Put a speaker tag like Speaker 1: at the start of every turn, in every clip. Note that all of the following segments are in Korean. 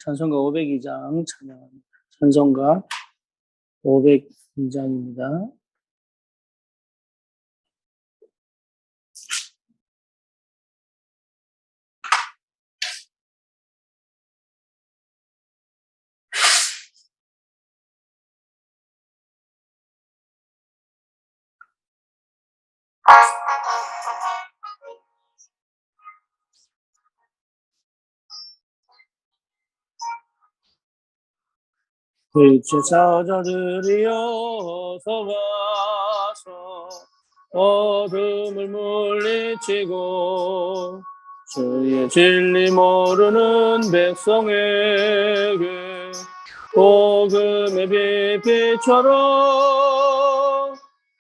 Speaker 1: 찬송가 502장 찬양합니다. 찬송가 502장입니다. 빛의 사자들이여 어서 와서 어둠을 물리치고 주의 진리 모르는 백성에게 복음의 빛처럼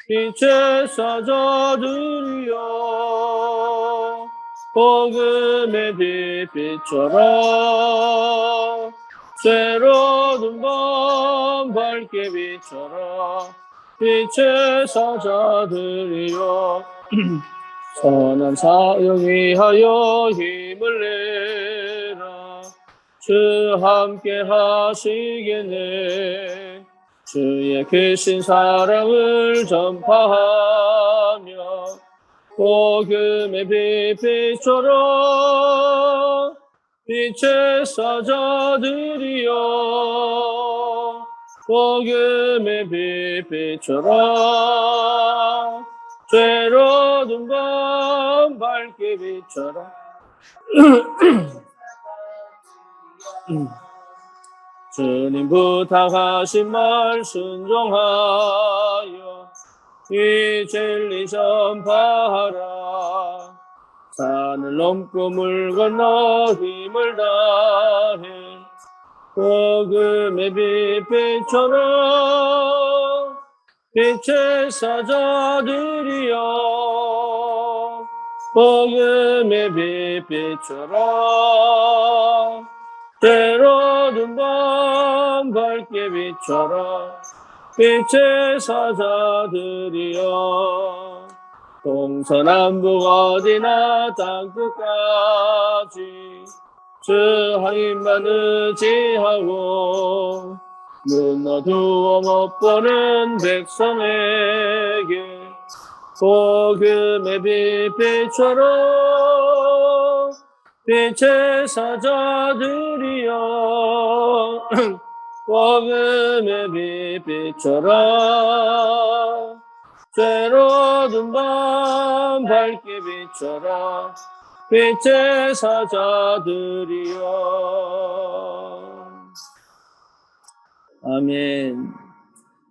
Speaker 1: 빛의 사자들이여 복음의 빛처럼 새로운 밤 밝게 비춰라 빛의 사자들이여 선한 사역 위하여 힘을 내라 주 함께 하시겠네 주의 크신 사랑을 전파하며 복음의 빛처럼 빛의 사자들이여 복음의 빛처럼 죄로운 밤 밝게 비춰라 주님 부탁하신 말 순종하여 이 진리 전파하라 산을 넘고 물 건너 힘을 다해 복음의 빛처럼 빛의 사자들이여 복음의 빛처럼 때로는 밤 밝게 비춰라 빛의 사자들이여 동서남북 어디나 땅끝까지 주 하나님만 의지하고 눈 어두워 못 보는 백성에게 복음의 빛처럼 빛의 사자들이여 복음의 빛처럼 새로운 밤 밝게 비춰라 빛의 사자들이여 아멘.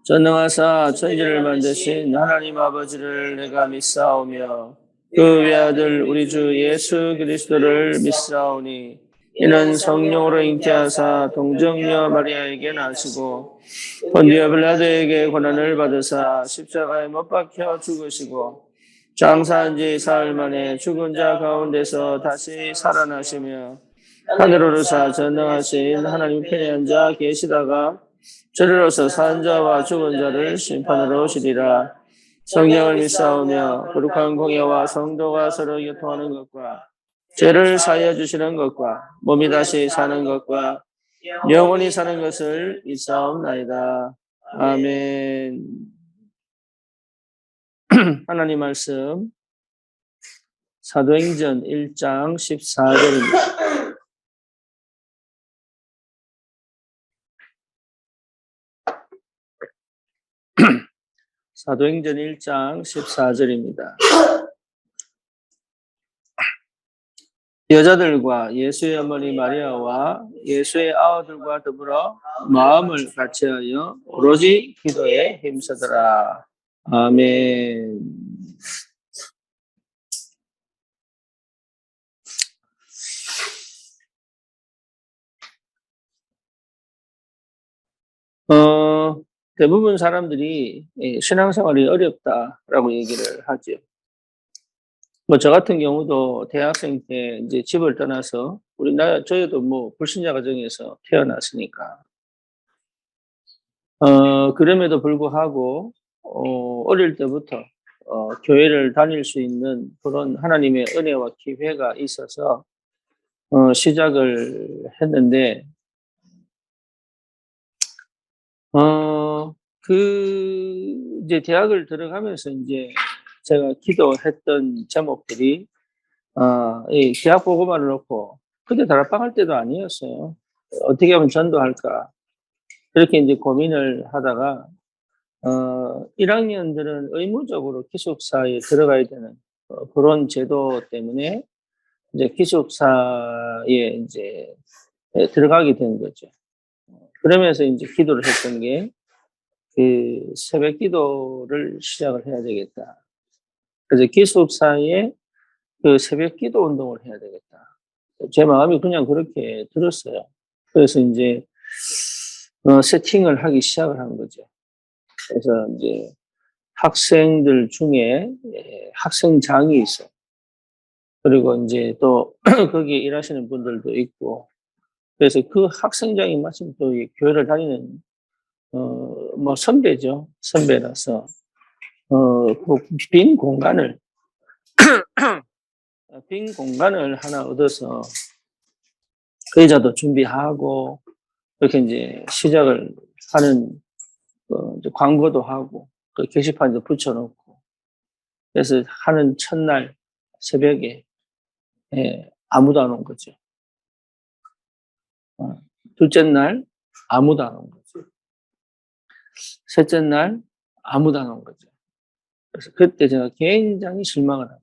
Speaker 1: 전능하사 천지를 만드신 하나님 아버지를 내가 믿사오며 그 외아들 우리 주 예수 그리스도를 믿사오니 이는 성령으로 잉태하사 동정녀 마리아에게 나시고 본디오 빌라도에게 고난을 받으사 십자가에 못 박혀 죽으시고 장사한 지 사흘 만에 죽은 자 가운데서 다시 살아나시며 하늘로 오르사 전능하신 하나님 편에 앉아 계시다가 저리로서 산 자와 죽은 자를 심판하러 오시리라. 성령을 믿사오며 거룩한 공예와 성도가 서로 교통하는 것과 죄를 사하여 주시는 것과 몸이 다시 사는 것과 영원히 사는 것을 믿사옵나이다. 아멘. 하나님 말씀 사도행전 1장 14절입니다. 사도행전 1장 14절입니다. 여자들과 예수의 어머니 마리아와 예수의 아우들과 더불어 마음을 같이하여 오로지 기도에 힘쓰더라. 아멘. 대부분 사람들이 신앙생활이 어렵다라고 얘기를 하죠. 저 같은 경우도 대학생 때 이제 집을 떠나서 저희도 불신자 가정에서 태어났으니까. 그럼에도 불구하고, 어릴 때부터, 교회를 다닐 수 있는 그런 하나님의 은혜와 기회가 있어서, 시작을 했는데, 이제 대학을 들어가면서 이제 제가 기도했던 제목들이, 이 대학 보고만을 놓고, 그때 다락방할 때도 아니었어요. 어떻게 하면 전도할까? 그렇게 이제 고민을 하다가, 1학년들은 의무적으로 기숙사에 들어가야 되는 그런 제도 때문에 이제 기숙사에 이제 들어가게 된 거죠. 그러면서 이제 기도를 했던 게, 그 새벽 기도를 시작을 해야 되겠다. 그래서 기숙사에 그 새벽 기도 운동을 해야 되겠다. 제 마음이 그냥 그렇게 들었어요. 그래서 이제 세팅을 하기 시작을 한 거죠. 그래서 이제 학생들 중에 학생장이 있어요. 그리고 이제 또 거기에 일하시는 분들도 있고, 그래서 그 학생장이 마침 또 이 교회를 다니는 뭐 선배죠. 선배라서 그빈 공간을 빈 공간을 하나 얻어서 의자도 준비하고 이렇게 이제 시작을 하는 이제 광고도 하고 그 게시판도 붙여놓고 그래서 하는 첫날 새벽에 아무도 안 온 거죠. 둘째 날 아무도 안 온 거죠. 셋째 날 아무도 안 온 거죠. 그래서 그때 제가 굉장히 실망을 합니다.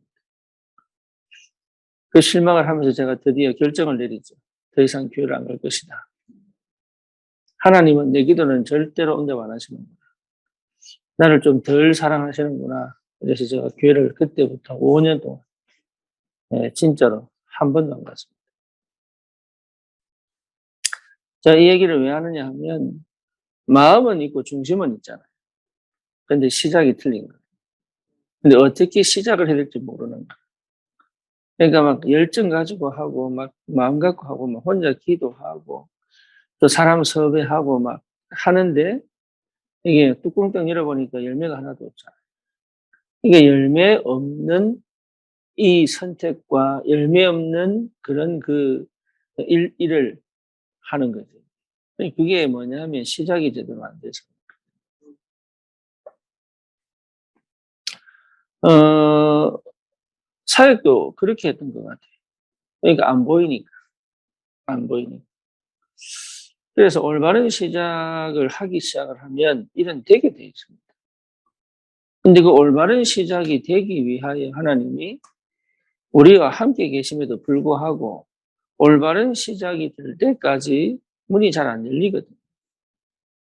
Speaker 1: 그 실망을 하면서 제가 드디어 결정을 내리죠. 더 이상 교회를 안 갈 것이다. 하나님은 내 기도는 절대로 응답 안 하시는구나. 나를 좀 덜 사랑하시는구나. 그래서 제가 교회를 그때부터 5년 동안 진짜로 한 번도 안 갔습니다. 제가 이 얘기를 왜 하느냐 하면 마음은 있고 중심은 있잖아요. 근데 시작이 틀린 거예요. 근데 어떻게 시작을 해야 될지 모르는 거예요. 그러니까 막 열정 가지고 하고 막 마음 갖고 하고 막 혼자 기도하고 또 사람 섭외하고 막 하는데 이게 뚜껑 딱 열어보니까 열매가 하나도 없잖아요. 이게 열매 없는 이 선택과 열매 없는 그런 그 일을 하는 거죠. 그게 뭐냐면 시작이 제대로 안 돼서. 사역도 그렇게 했던 것 같아요. 그러니까 안 보이니까, 안 보이니까. 그래서 올바른 시작을 하기 시작을 하면 일은 되게 돼 있습니다. 근데 그 올바른 시작이 되기 위하여 하나님이 우리와 함께 계심에도 불구하고 올바른 시작이 될 때까지 문이 잘 안 열리거든요.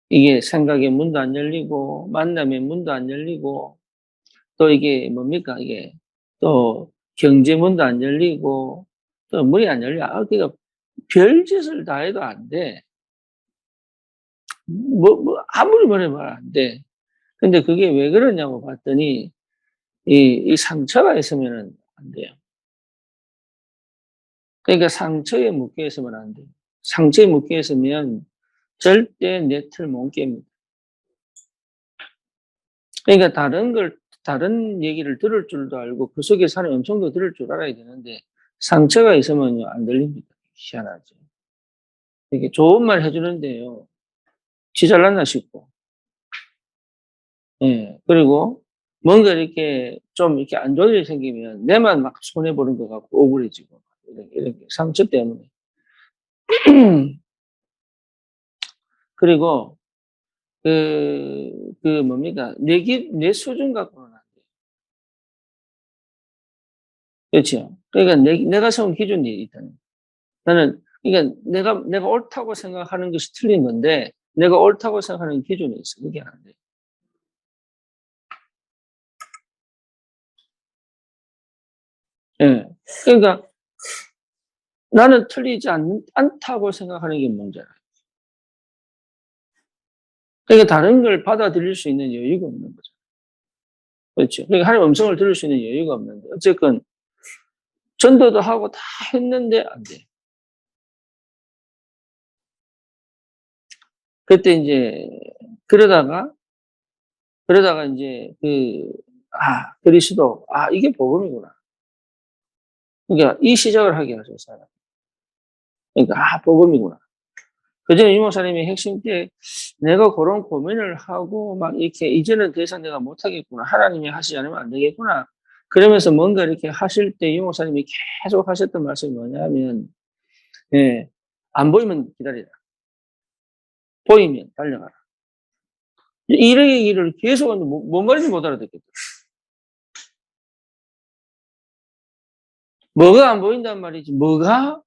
Speaker 1: 이게 생각의 문도 안 열리고 만남의 문도 안 열리고 또 이게 뭡니까 이게 또 경제 문도 안 열리고 또 문이 안 열려. 그러니까 별짓을 다 해도 안 돼. 아무리 말해도 안 돼. 근데 그게 왜 그러냐고 봤더니 이 상처가 있으면은 안 돼요. 그러니까 상처에 묶여 있으면 안 돼요. 상처에 묶여 있으면 절대 내 틀 못 깹니다. 그러니까 다른 얘기를 들을 줄도 알고 그 속에 사는 음성도 들을 줄 알아야 되는데 상처가 있으면요, 안 들립니다. 희한하죠. 이게 좋은 말 해주는데요, 지 잘났나 싶고, 예. 그리고 뭔가 이렇게 좀 이렇게 안 좋은 일이 생기면 내만 막 손해보는 것 같고 억울해지고, 이렇게 상처 때문에. 그리고 뭡니까? 내 수준 갖고는 안 돼요. 그렇죠. 그러니까 내가 세운 기준이 있다는 거예요. 그러니까 내가 옳다고 생각하는 것이 틀린 건데, 내가 옳다고 생각하는 기준이 있어. 그게 안 돼. 예. 그러니까 나는 틀리지 않다고 생각하는 게 문제라. 그러니까 다른 걸 받아들일 수 있는 여유가 없는 거죠. 그렇죠. 그러니까 하나님 음성을 들을 수 있는 여유가 없는데, 어쨌건 전도도 하고 다 했는데 안 돼. 그때 이제 그러다가 이제 그리스도, 이게 복음이구나. 그러니까 이 시작을 하게 하셨어요. 그러니까 복음이구나. 그전에 유목사님이 핵심 때 내가 그런 고민을 하고 막 이렇게 이제는 더 이상 내가 못하겠구나. 하나님이 하시지 않으면 안 되겠구나. 그러면서 뭔가 이렇게 하실 때 유목사님이 계속 하셨던 말씀이 뭐냐면, 예, 안 보이면 기다리라. 보이면 달려가라. 이런 얘기를 계속 하는데 뭔 말인지 못 알아듣겠다. 뭐가 안 보인단 말이지. 뭐가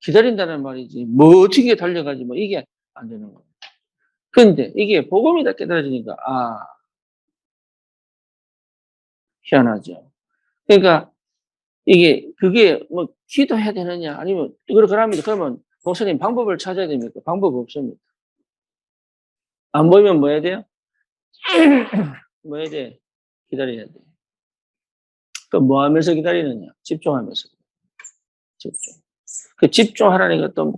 Speaker 1: 기다린다는 말이지. 뭐 어떻게 달려가지. 뭐 이게 안 되는 거예요. 근데 이게 복음이 다 깨달아지니까, 아, 희한하죠. 그러니까 이게, 그게 뭐 기도해야 되느냐, 아니면, 그러면 목사님 방법을 찾아야 됩니까? 방법 없습니다. 안 보이면 뭐 해야 돼요? 뭐 해야 돼? 기다려야 돼. 그 뭐 하면서 기다리느냐? 집중하면서. 집중. 그 집중하라는 것도 뭐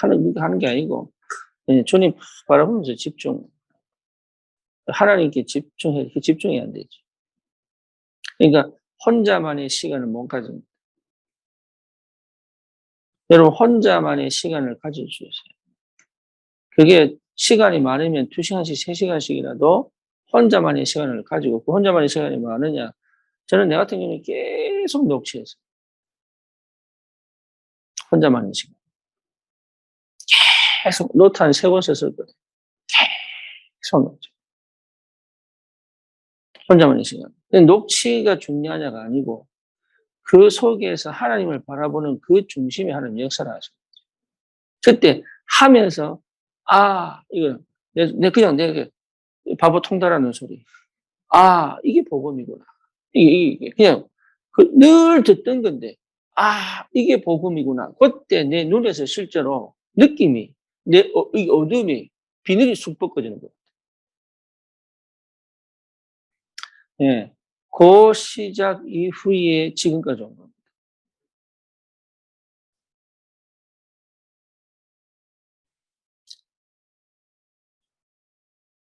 Speaker 1: 하는 게 아니고, 예, 주님 바라보면서 집중. 하나님께 집중해, 집중이 안 되지. 그러니까 혼자만의 시간을 못 가집니다. 여러분, 혼자만의 시간을 가질 수 있어요. 그게 시간이 많으면 2시간씩, 3시간씩이라도 혼자만의 시간을 가지고, 그 혼자만의 시간이 많으냐. 저는 내 같은 경우는 계속 녹취했어요. 혼자만의 시간. 계속 노트 한 3권 썼거든요. 계속 녹취. 혼자만의 시간. 근데 녹취가 중요하냐가 아니고, 그 속에서 하나님을 바라보는 그 중심에 하나님 역사를 하셔요. 그때 하면서, 아, 이거, 그냥 내 바보 통달하는 소리. 아, 이게 복음이구나. 이게 그냥 늘 듣던 건데, 아, 이게 복음이구나. 그때 내 눈에서 실제로 느낌이, 이 어둠이, 비늘이 쑥 벗겨지는 거예요. 예. 그 시작 이후에 지금까지 온 겁니다.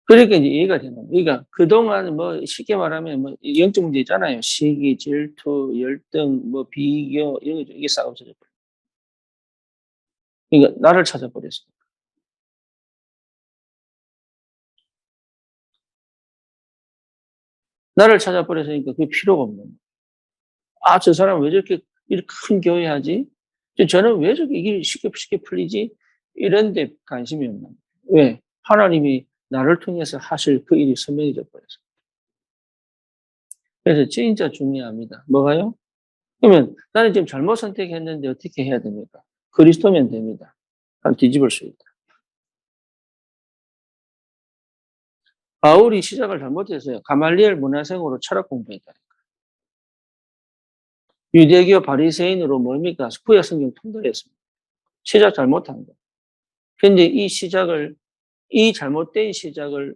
Speaker 1: 그러니까 이제 이해가 되는 거예요. 그러니까 그동안 뭐 쉽게 말하면 뭐 영적 문제 있잖아요. 시기, 질투, 열등, 뭐 비교, 이런 거 이게 싹 없어져 버려요. 그러니까 나를 찾아버렸어. 나를 찾아버렸으니까 그게 필요가 없는 거예요. 아, 저 사람 왜 저렇게 이렇게 큰 교회 하지? 저는 왜 저렇게 이게 쉽게 풀리지? 이런 데 관심이 없는 거예요. 왜? 하나님이 나를 통해서 하실 그 일이 선명해져 버렸어. 그래서 진짜 중요합니다. 뭐가요? 그러면 나는 지금 잘못 선택했는데 어떻게 해야 됩니까? 그리스도면 됩니다. 한 뒤집을 수 있다. 바울이 시작을 잘못했어요. 가말리엘 문화생으로 철학 공부했다. 유대교 바리새인으로 뭡니까? 구약 성경 통달했습니다. 시작 잘못한 거. 근데 이 잘못된 시작을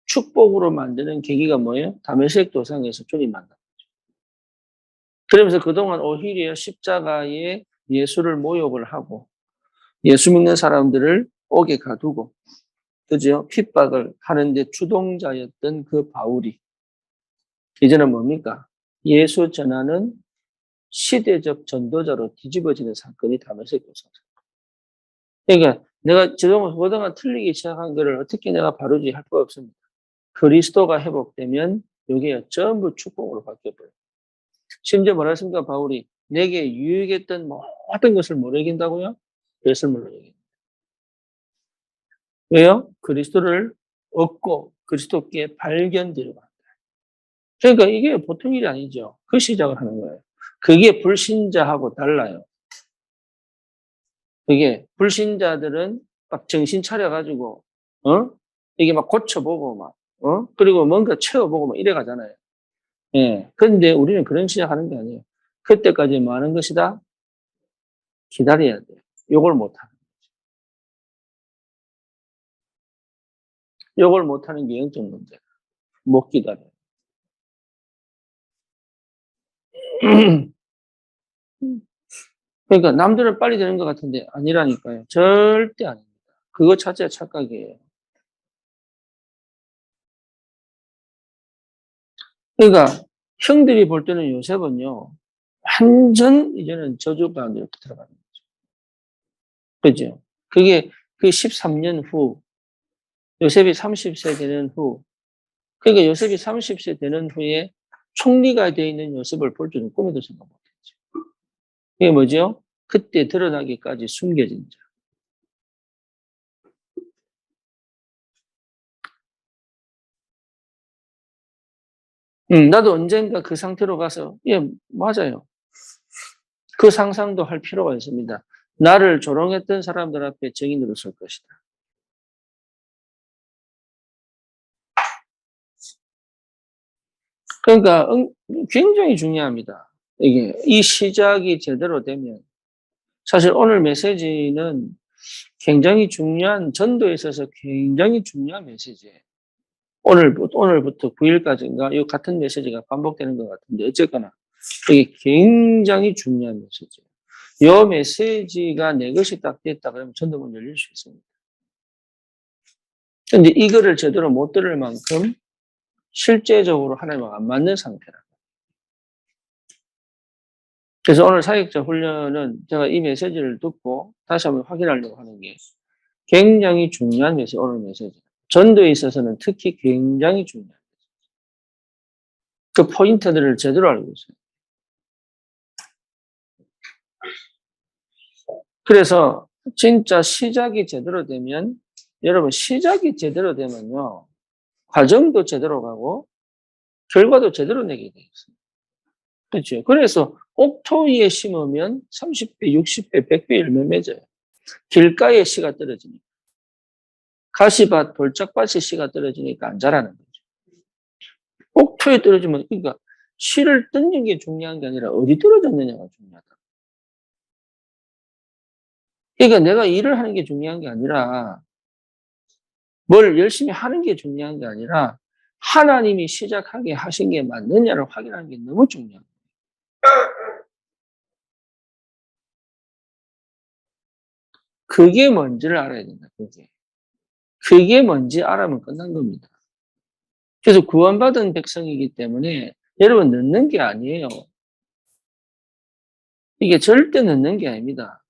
Speaker 1: 축복으로 만드는 계기가 뭐예요? 다메섹 도상에서 주님 만나. 그러면서 그동안 오히려 십자가에 예수를 모욕을 하고 예수 믿는 사람들을 옥에 가두고, 그죠? 핍박을 하는데 주동자였던 그 바울이 이제는 뭡니까? 예수 전하는 시대적 전도자로 뒤집어지는 사건이 다메섹 도상. 그러니까 내가 그동안 틀리기 시작한 거를 어떻게 내가 바로지 할 거 없습니다. 그리스도가 회복되면 이게 전부 축복으로 바뀌어버려요. 심지어 뭐라 했습니까? 바울이 내게 유익했던 모든 것을 못 이긴다고요? 그것을 못 이긴다. 왜요? 그리스도를 얻고 그리스도께 발견되려고 한다. 그러니까 이게 보통 일이 아니죠. 그 시작을 하는 거예요. 그게 불신자하고 달라요. 그게 불신자들은 막 정신 차려가지고 이게 막 고쳐보고 그리고 뭔가 채워보고 막 이래 가잖아요. 예. 근데 우리는 그런 시작하는 게 아니에요. 그때까지 뭐 하는 것이다? 기다려야 돼요. 요걸 못하는. 요걸 못하는 게 영적 문제야. 못 기다려. 그러니까 남들은 빨리 되는 것 같은데 아니라니까요. 절대 아닙니다. 그거 자체가 착각이에요. 그러니까 형들이 볼 때는 요셉은요. 완전 이제는 저주 가운데 이렇게 들어가는 거죠. 그죠? 그게 그 13년 후, 요셉이 30세 되는 후, 그러니까 요셉이 30세 되는 후에 총리가 되어 있는 요셉을 볼 줄은 꿈에도 생각 못했죠. 이게 뭐죠? 그때 드러나기까지 숨겨진 자. 나도 언젠가 그 상태로 가서, 예, 맞아요. 그 상상도 할 필요가 있습니다. 나를 조롱했던 사람들 앞에 증인으로 설 것이다. 그러니까 굉장히 중요합니다. 이게 이 시작이 제대로 되면 사실 오늘 메시지는 굉장히 중요한 전도에 있어서 굉장히 중요한 메시지예요. 오늘부터 9일까지인가 이 같은 메시지가 반복되는 것 같은데 어쨌거나 이게 굉장히 중요한 메시지예요. 이 메시지가 내 것이 딱 됐다 그러면 전도문 열릴 수 있습니다. 근데 이거를 제대로 못 들을 만큼 실제적으로 하나님과 안 맞는 상태라. 그래서 오늘 사역자 훈련은 제가 이 메시지를 듣고 다시 한번 확인하려고 하는 게 굉장히 중요한 메시지, 오늘 메시지. 전도에 있어서는 특히 굉장히 중요한 그 포인트들을 제대로 알고 있어요. 그래서 진짜 시작이 제대로 되면 여러분 시작이 제대로 되면요. 과정도 제대로 가고 결과도 제대로 내게 돼 있어요. 그렇죠. 그래서 옥토위에 심으면 30배, 60배, 100배 열매 맺어요. 길가에 씨가 떨어지니까. 가시밭, 돌짝밭에 씨가 떨어지니까 안 자라는 거죠. 옥토에 떨어지면, 그러니까 씨를 던진 게 중요한 게 아니라 어디 떨어졌느냐가 중요하다. 그러니까 내가 일을 하는 게 중요한 게 아니라 뭘 열심히 하는 게 중요한 게 아니라 하나님이 시작하게 하신 게 맞느냐를 확인하는 게 너무 중요합니다. 그게 뭔지를 알아야 된다. 그게 뭔지 알아면 끝난 겁니다. 그래서 구원받은 백성이기 때문에 여러분 늦는 게 아니에요. 이게 절대 늦는 게 아닙니다.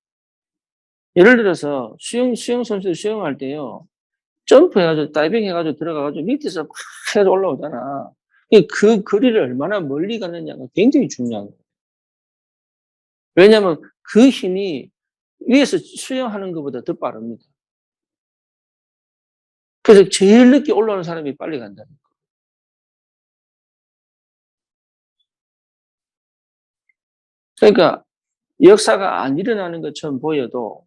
Speaker 1: 예를 들어서 수영 선수 수영할 때요. 점프해가지고 다이빙 해가지고 들어가가지고 밑에서 막 해서 올라오잖아. 그 거리를 얼마나 멀리 가느냐가 굉장히 중요한 거예요. 왜냐하면 그 힘이 위에서 수영하는 것보다 더 빠릅니다. 그래서 제일 늦게 올라오는 사람이 빨리 간다는 거예요. 그러니까 역사가 안 일어나는 것처럼 보여도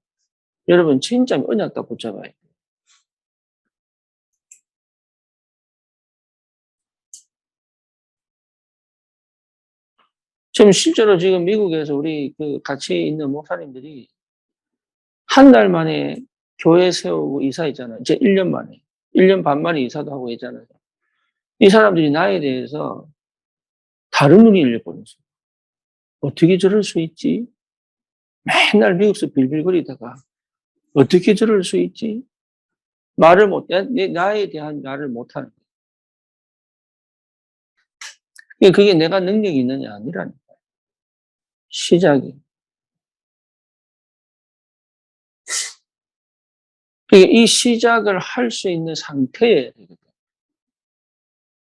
Speaker 1: 여러분 진짜 언약 다 붙잡아야 돼요. 지금 실제로 지금 미국에서 우리 그 같이 있는 목사님들이 한 달 만에 교회 세우고 이사했잖아요. 이제 1년 만에. 1년 반 만에 이사도 하고 있잖아요. 이 사람들이 나에 대해서 다른 눈이 열려버렸어요. 어떻게 저럴 수 있지? 맨날 미국에서 빌빌거리다가 어떻게 저럴 수 있지? 말을 못, 나에 대한 말을 못하는 거예요. 그게 내가 능력이 있느냐 아니라는 거예요. 시작이. 이 시작을 할 수 있는 상태에 되거든.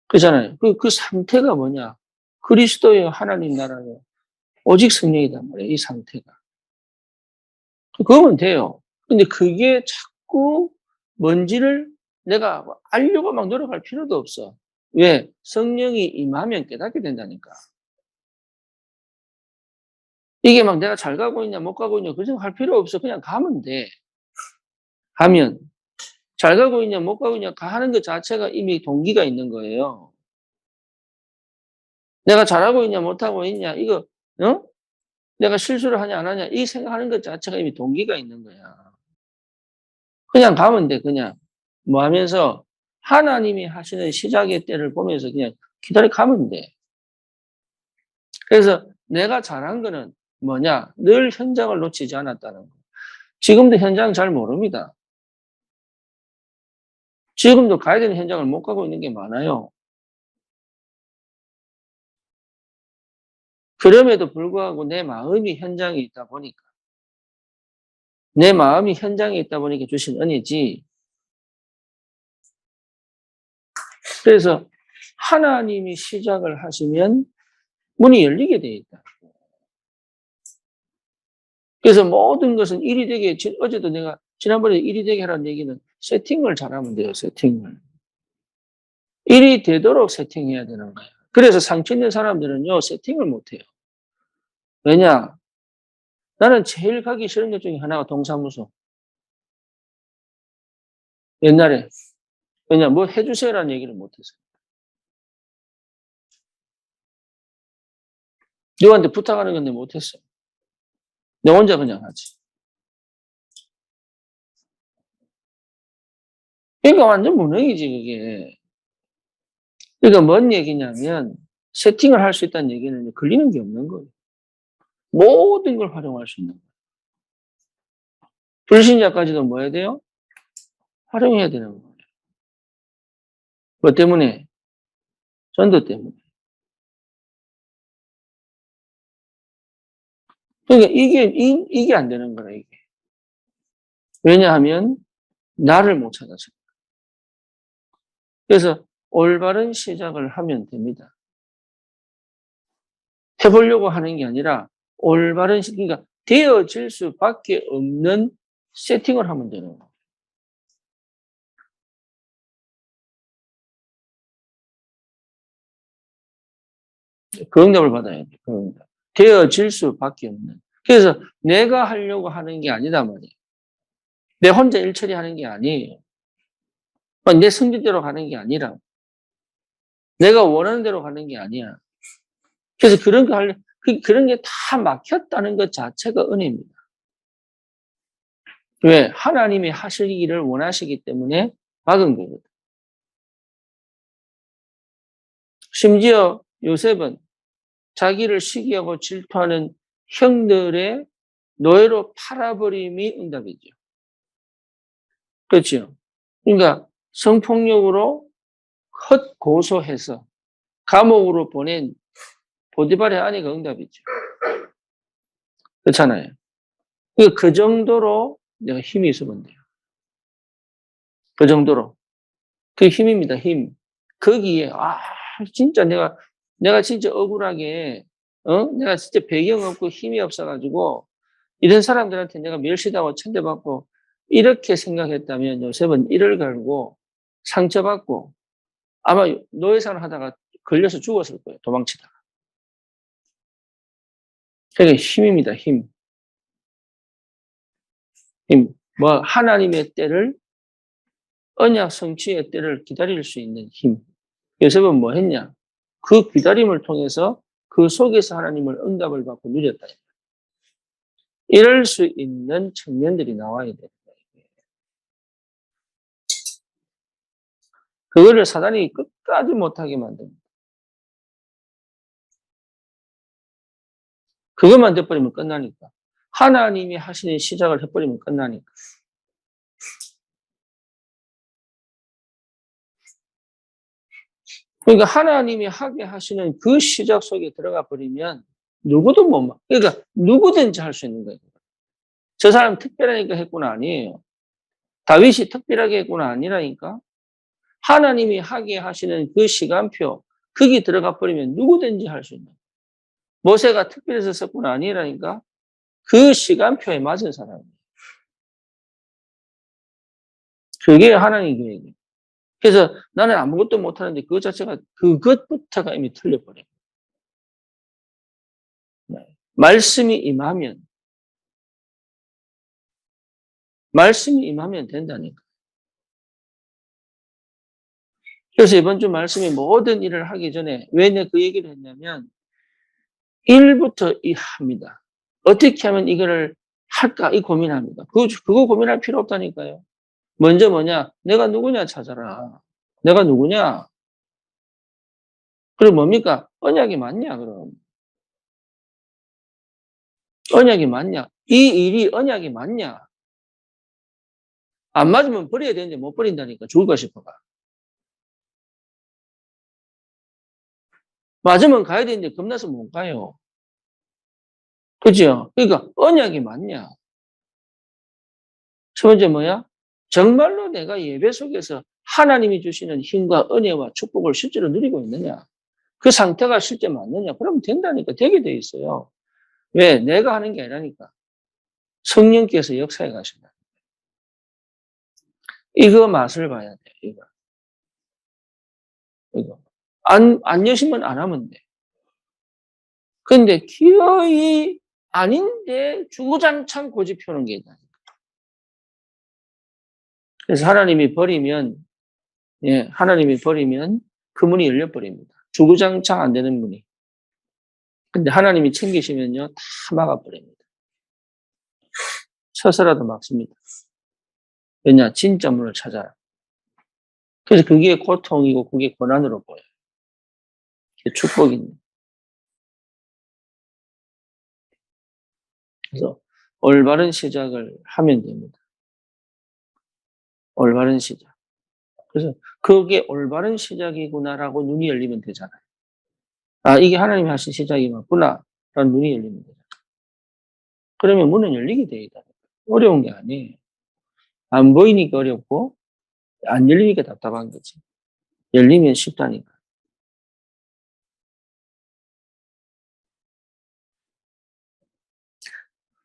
Speaker 1: 그렇잖아요. 그 상태가 뭐냐? 그리스도의 하나님 나라요. 오직 성령이단 말이에요. 이 상태가. 그거면 돼요. 근데 그게 자꾸 뭔지를 내가 알려고 막 노력할 필요도 없어. 왜? 성령이 임하면 깨닫게 된다니까. 이게 막 내가 잘 가고 있냐, 못 가고 있냐, 그 생각 할 필요 없어. 그냥 가면 돼. 가면. 잘 가고 있냐, 못 가고 있냐, 가는 것 자체가 이미 동기가 있는 거예요. 내가 잘하고 있냐, 못하고 있냐, 이거, 어? 내가 실수를 하냐, 안 하냐, 이 생각하는 것 자체가 이미 동기가 있는 거야. 그냥 가면 돼, 그냥. 뭐 하면서 하나님이 하시는 시작의 때를 보면서 그냥 기다려 가면 돼. 그래서 내가 잘한 거는 뭐냐? 늘 현장을 놓치지 않았다는 거. 지금도 현장 잘 모릅니다. 지금도 가야 되는 현장을 못 가고 있는 게 많아요. 그럼에도 불구하고 내 마음이 현장에 있다 보니까 내 마음이 현장에 있다 보니까 주신 은혜지. 그래서 하나님이 시작을 하시면 문이 열리게 돼 있다. 그래서 모든 것은 일이 되게, 어제도 내가 지난번에 일이 되게 하라는 얘기는 세팅을 잘하면 돼요. 세팅을. 일이 되도록 세팅해야 되는 거예요. 그래서 상처 있는 사람들은요, 세팅을 못해요. 왜냐? 나는 제일 가기 싫은 것 중에 하나가 동사무소. 옛날에. 왜냐? 뭐 해주세요라는 얘기를 못했어요. 누구한테 부탁하는 건데 못했어요. 내 혼자 그냥 하지. 그러니까 완전 무능이지, 그게. 그러니까 뭔 얘기냐면, 세팅을 할 수 있다는 얘기는 걸리는 게 없는 거예요. 모든 걸 활용할 수 있는 거예요. 불신자까지도 뭐 해야 돼요? 활용해야 되는 거예요. 뭐 때문에? 전도 때문에. 그러니까 이게 안 되는 거라, 이게. 왜냐하면, 나를 못 찾아서. 그래서, 올바른 시작을 하면 됩니다. 해보려고 하는 게 아니라, 올바른, 그러니까, 되어질 수밖에 없는 세팅을 하면 되는 거예요. 그 응답을 받아야 돼. 그 응답. 되어질 수밖에 없는. 그래서 내가 하려고 하는 게 아니다 말이에요. 내 혼자 일 처리하는 게 아니에요. 내 성질대로 가는 게 아니라 내가 원하는 대로 가는 게 아니야. 그래서 그런 거 그런 게 다 막혔다는 것 자체가 은혜입니다. 왜? 하나님이 하시기를 원하시기 때문에 막은 거거든. 심지어 요셉은 자기를 시기하고 질투하는 형들의 노예로 팔아버림이 응답이죠. 그렇죠? 그러니까 성폭력으로 헛고소해서 감옥으로 보낸 보디발의 아내가 응답이죠. 그렇잖아요. 그 정도로 내가 힘이 있으면 돼요. 그 정도로. 그 힘입니다, 힘. 거기에, 진짜 내가 진짜 억울하게, 내가 진짜 배경 없고 힘이 없어가지고, 이런 사람들한테 내가 멸시당하고 천대받고, 이렇게 생각했다면 요셉은 이를 갈고 상처받고 아마 노예생활 하다가 걸려서 죽었을 거예요. 도망치다가. 그게 힘입니다. 힘. 힘. 뭐 하나님의 때를 언약 성취의 때를 기다릴 수 있는 힘. 요셉은 뭐 했냐? 그 기다림을 통해서 그 속에서 하나님을 응답을 받고 누렸다. 이럴 수 있는 청년들이 나와야 돼. 그거를 사단이 끝까지 못하게 만듭니다. 그것만 돼버리면 끝나니까. 하나님이 하시는 시작을 해버리면 끝나니까. 그러니까 하나님이 하게 하시는 그 시작 속에 들어가 버리면 누구도 못 막. 그러니까 누구든지 할 수 있는 거예요. 저 사람 특별하니까 했구나 아니에요. 다윗이 특별하게 했구나 아니라니까. 하나님이 하게 하시는 그 시간표 거기 들어가 버리면 누구든지 할 수 있는 거예요. 모세가 특별해서 썼구나 아니라니까. 그 시간표에 맞은 사람이에요. 그게 하나님 계획이에요. 그래서 나는 아무것도 못하는데 그것 자체가 그것부터가 이미 틀려버려요. 말씀이 임하면 된다니까. 그래서 이번 주 말씀이 모든 일을 하기 전에 왜 내가 그 얘기를 했냐면 1부터 합니다. 어떻게 하면 이거를 할까 이 고민합니다. 그거 고민할 필요 없다니까요. 먼저 뭐냐? 내가 누구냐 찾아라. 내가 누구냐? 그럼 뭡니까? 언약이 맞냐 그럼? 언약이 맞냐? 이 일이 언약이 맞냐? 안 맞으면 버려야 되는데 못 버린다니까 죽을까 싶어가. 맞으면 가야 되는데 겁나서 못 가요. 그죠? 그러니까 언약이 맞냐? 첫 번째 뭐야? 정말로 내가 예배 속에서 하나님이 주시는 힘과 은혜와 축복을 실제로 누리고 있느냐? 그 상태가 실제 맞느냐? 그러면 된다니까. 되게 돼 있어요. 왜? 내가 하는 게 아니라니까. 성령께서 역사해 가신다. 이거 맛을 봐야 돼, 이거. 안 여시면 안 하면 돼. 근데 기어이 아닌데 주구장창 고집 펴는 게 있다. 그래서 하나님이 버리면, 예, 하나님이 버리면 그 문이 열려버립니다. 주구장창 안 되는 문이. 근데 하나님이 챙기시면요, 다 막아버립니다. 서서라도 막습니다. 왜냐? 진짜 문을 찾아요. 그래서 그게 고통이고 그게 고난으로 보여요. 그게 축복입니다. 그래서 올바른 시작을 하면 됩니다. 올바른 시작. 그래서 그게 올바른 시작이구나라고 눈이 열리면 되잖아요. 아, 이게 하나님이 하신 시작이 맞구나. 라는 눈이 열리면 되잖아요. 그러면 문은 열리게 돼 있다. 어려운 게 아니에요. 안 보이니까 어렵고, 안 열리니까 답답한 거지. 열리면 쉽다니까.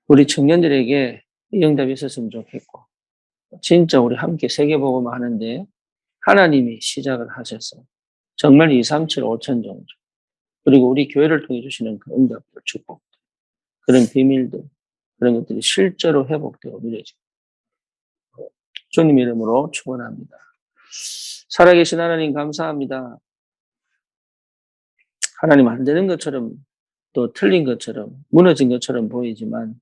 Speaker 1: 우리 청년들에게 이 응답이 있었으면 좋겠고, 진짜 우리 함께 세계복음 하는데 하나님이 시작을 하셔서 정말 2, 3, 7, 5천 정도. 그리고 우리 교회를 통해 주시는 그 응답들, 축복, 그런 비밀들, 그런 것들이 실제로 회복되고 누려지고 주님 이름으로 축원합니다. 살아계신 하나님 감사합니다. 하나님 안 되는 것처럼 또 틀린 것처럼 무너진 것처럼 보이지만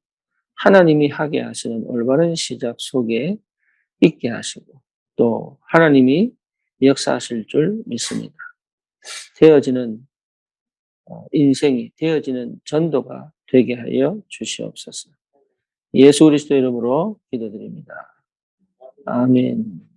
Speaker 1: 하나님이 하게 하시는 올바른 시작 속에 있게 하시고 또 하나님이 역사하실 줄 믿습니다. 되어지는 인생이 되어지는 전도가 되게 하여 주시옵소서. 예수 그리스도 이름으로 기도드립니다. 아멘.